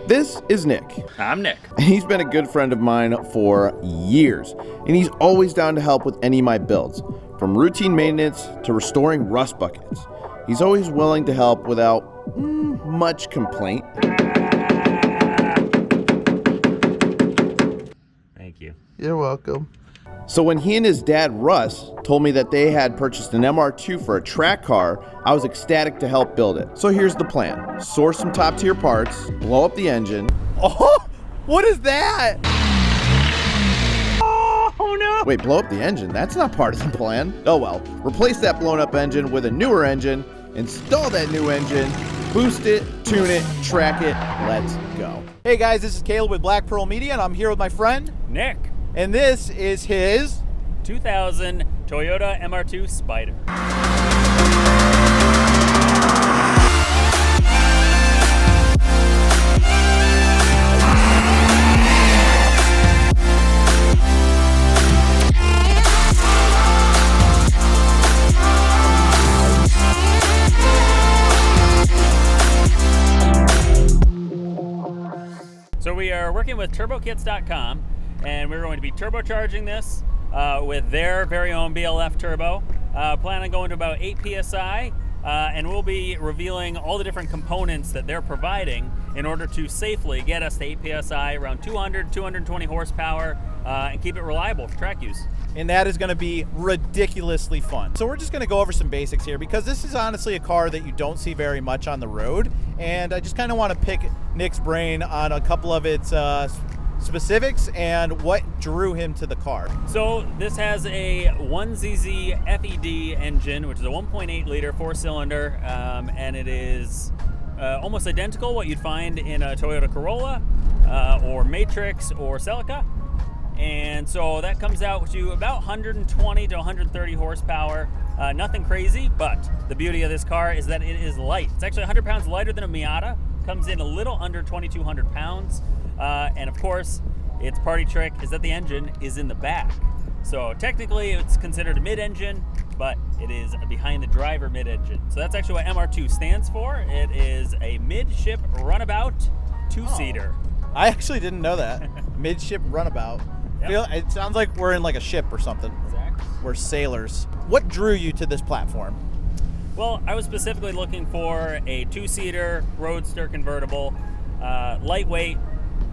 This is Nick. I'm Nick. He's been a good friend of mine for years, and he's always down to help with any of my builds, from routine maintenance to restoring rust buckets. He's always willing to help without much complaint. Thank you. You're welcome. So when he and his dad, Russ, told me that they had purchased an MR2 for a track car, I was ecstatic to help build it. So here's the plan. Source some top tier parts, blow up the engine. Oh, what is that? Oh no! Wait, blow up the engine? That's not part of the plan. Oh well, replace that blown up engine with a newer engine, install that new engine, boost it, tune it, track it, let's go. Hey guys, this is Caleb with Black Pearl Media, and I'm here with my friend Nick. And this is his 2000 Toyota MR2 Spider. So we are working with turbokits.com, and we're going to be turbocharging this with their very own BLF turbo. Plan on going to about 8 PSI, and we'll be revealing all the different components that they're providing in order to safely get us to 8 PSI, around 200, 220 horsepower, and keep it reliable for track use. And that is going to be ridiculously fun. So we're just going to go over some basics here, because this is honestly a car that you don't see very much on the road, and I just kind of want to pick Nick's brain on a couple of its specifics and what drew him to the car. So this has a 1ZZ FED engine, which is a 1.8 liter 4-cylinder, and it is almost identical what you'd find in a Toyota Corolla or Matrix or Celica. And so that comes out to about 120 to 130 horsepower. Nothing crazy, but the beauty of this car is that it is light. It's actually 100 pounds lighter than a Miata. Comes in a little under 2,200 pounds. And of course, its party trick is that the engine is in the back. So technically it's considered a mid-engine, but it is a behind the driver mid-engine. So that's actually what MR2 stands for. It is a midship runabout two-seater. Oh, I actually didn't know that. Midship runabout. Yep. It sounds like we're in like a ship or something. Exactly. We're sailors. What drew you to this platform? Well, I was specifically looking for a two-seater roadster convertible, lightweight,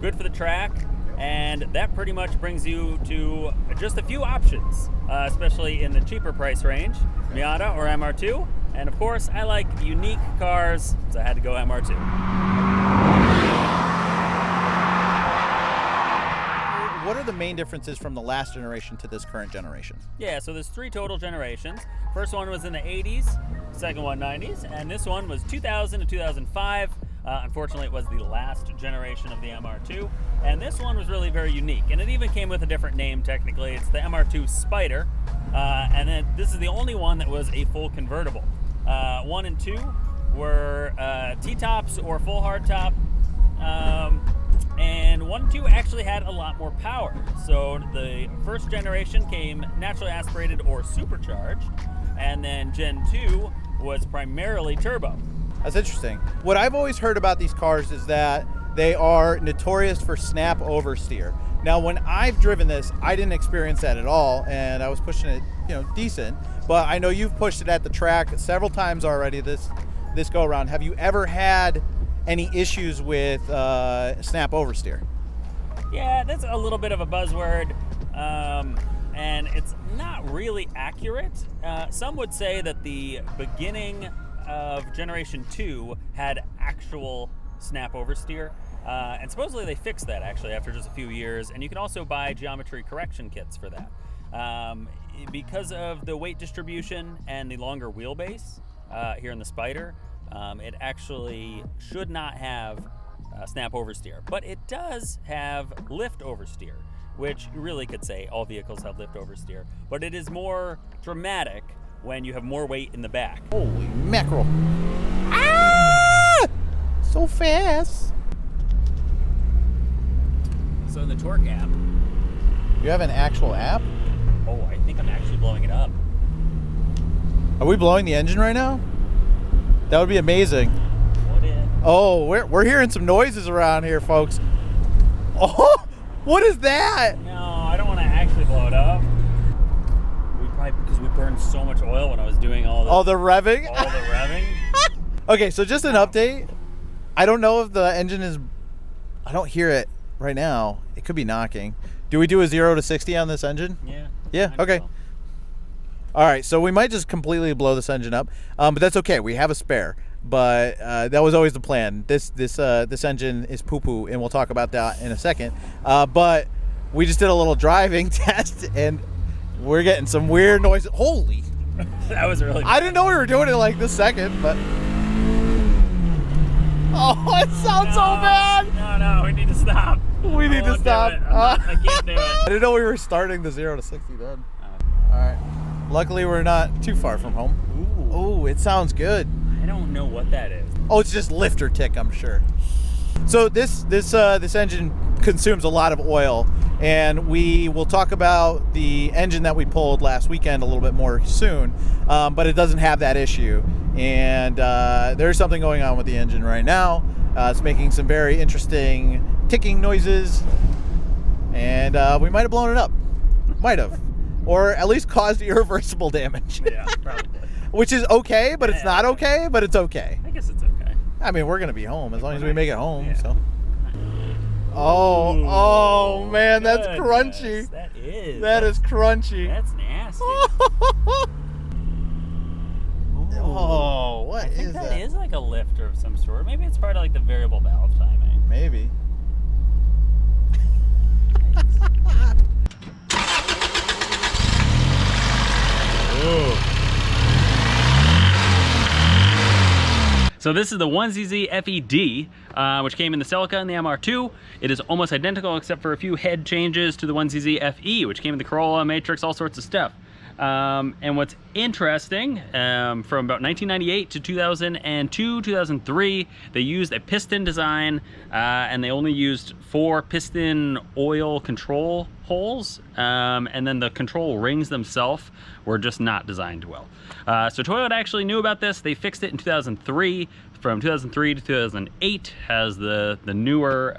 good for the track, and that pretty much brings you to just a few options, especially in the cheaper price range, Miata or MR2. And of course, I like unique cars, so I had to go MR2. What are the main differences from the last generation to this current generation? Yeah, so there's 3 total generations. First one was in the 80s, second one 90s, and this one was 2000 to 2005. Unfortunately, it was the last generation of the MR2, and this one was really very unique, and it even came with a different name technically. It's the MR2 Spider, and then this is the only one that was a full convertible. 1 and 2 were T-tops or full hardtop, and 1 and 2 actually had a lot more power. So the first generation came naturally aspirated or supercharged, and then Gen 2 was primarily turbo. That's interesting. What I've always heard about these cars is that they are notorious for snap oversteer. Now, when I've driven this, I didn't experience that at all, and I was pushing it, decent. But I know you've pushed it at the track several times already this go around. Have you ever had any issues with snap oversteer? Yeah, that's a little bit of a buzzword, and it's not really accurate. Some would say that the beginning of Generation 2 had actual snap oversteer, and supposedly they fixed that actually after just a few years, and you can also buy geometry correction kits for that. Because of the weight distribution and the longer wheelbase here in the Spider, it actually should not have snap oversteer, but it does have lift oversteer, which you really could say all vehicles have lift oversteer, but it is more dramatic when you have more weight in the back. Holy mackerel. Ah! So fast. So in the torque app, You have an actual app? oh, I think I'm actually blowing it up. Are we blowing the engine right now? That would be amazing. What in? Oh, we're hearing some noises around here, folks. Oh, what is that? No, I don't want to actually blow it up. Because we burned so much oil when I was doing all the revving? All the revving. Okay, so just an update. I don't know if the engine is... I don't hear it right now. It could be knocking. Do we do a 0 to 60 on this engine? Yeah. Yeah, okay. So. All right, so we might just completely blow this engine up, but that's okay. We have a spare. But that was always the plan. This engine is poo-poo, and we'll talk about that in a second. But we just did a little driving test, and we're getting some weird noises. Holy! That was really bad. I didn't know we were doing it like this second, but... Oh, it sounds so bad! No, we need to stop. We need to stop. I can't do it. I didn't know we were starting the 0 to 60 then. All right. Luckily, we're not too far from home. Ooh, it sounds good. I don't know what that is. Oh, it's just lifter tick, I'm sure. So this engine consumes a lot of oil, and we will talk about the engine that we pulled last weekend a little bit more soon, but it doesn't have that issue. And there's something going on with the engine right now. It's making some very interesting ticking noises, and we might have blown it up. Might have. Or at least caused irreversible damage. Yeah, probably. Which is okay, but it's not okay, but it's okay. I guess it's okay. I mean, we're going to be home as long as we make it home, Yeah. so. Oh, man, that's Goodness, crunchy. That is. That is crunchy. That's nasty. Oh, what I think is that that? is like a lifter of some sort. Maybe it's part of like the variable valve timing. Maybe. So this is the 1ZZ FED, which came in the Celica and the MR2. It is almost identical except for a few head changes to the 1ZZ FE, which came in the Corolla, Matrix, all sorts of stuff. And what's interesting, from about 1998 to 2002, 2003, they used a piston design, and they only used 4 piston oil control holes, and then the control rings themselves were just not designed well. So Toyota actually knew about this. They fixed it in 2003. From 2003 to 2008 has the newer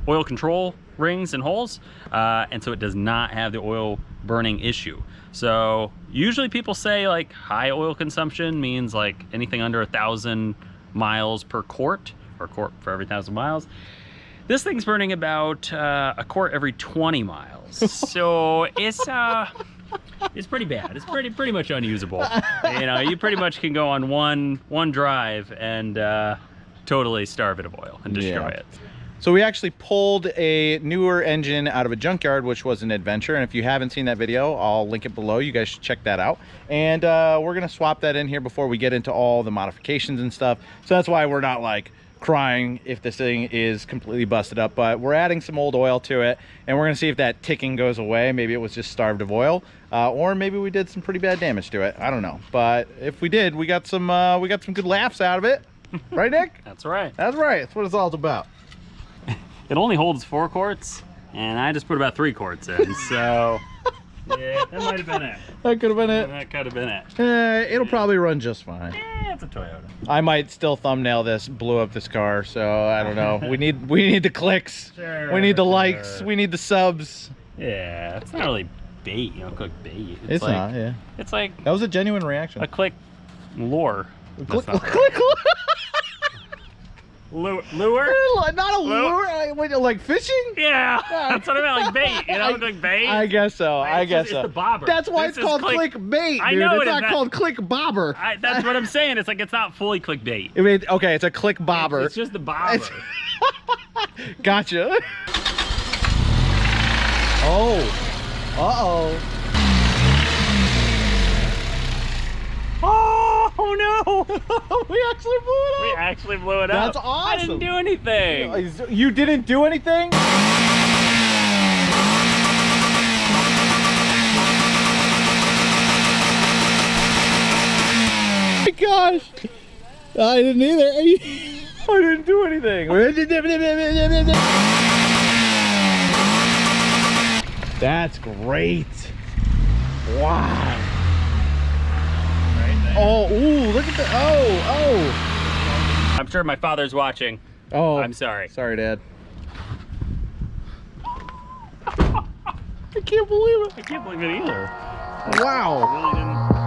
oil control rings and holes, and so it does not have the oil burning issue. So usually people say like high oil consumption means like anything under 1,000 miles per quart, or quart for every 1,000 miles. This thing's burning about a quart every 20 miles. So it's pretty bad. It's pretty much unusable. You know, you pretty much can go on one drive and totally starve it of oil and destroy it. So we actually pulled a newer engine out of a junkyard, which was an adventure. And if you haven't seen that video, I'll link it below. You guys should check that out. And we're gonna swap that in here before we get into all the modifications and stuff. So that's why we're not like crying if this thing is completely busted up, but we're adding some old oil to it, and we're gonna see if that ticking goes away. Maybe it was just starved of oil, or maybe we did some pretty bad damage to it. I don't know, but if we did, we got some good laughs out of it. Right, Nick? That's right. That's right. That's what it's all about. It only holds 4 quarts, and I just put about 3 quarts in, so yeah, that might have been it. That could have been it. That could have been it. It'll probably run just fine. Yeah, it's a Toyota. I might still thumbnail this, blew up this car, so I don't know. We need the clicks. Sure, we need the likes. We need the subs. Yeah, it's not really bait, you know, click bait. It's like, not, yeah. It's like That was a genuine reaction. a click lure. Click, That's not click, lure? Not a lure. What, like fishing? Yeah, that's what I meant, like bait. You know, like bait. I guess so. I guess so. It's the bobber. That's why This it's is called click bait, dude. I know It's it not is. called click bobber. That's what I'm saying. It's like it's not fully clickbait. I mean, okay, it's a click bobber. It's just the bobber. Gotcha. Oh. Uh-oh. Oh no! We actually blew it up. We actually blew it up. That's awesome. I didn't do anything. You didn't do anything? Oh my gosh. I didn't either. I didn't do anything. That's great. Wow. Oh, ooh, look at the, oh. I'm sure my father's watching. Oh, I'm sorry. Sorry, Dad. I can't believe it. I can't believe it either. Wow. I really didn't.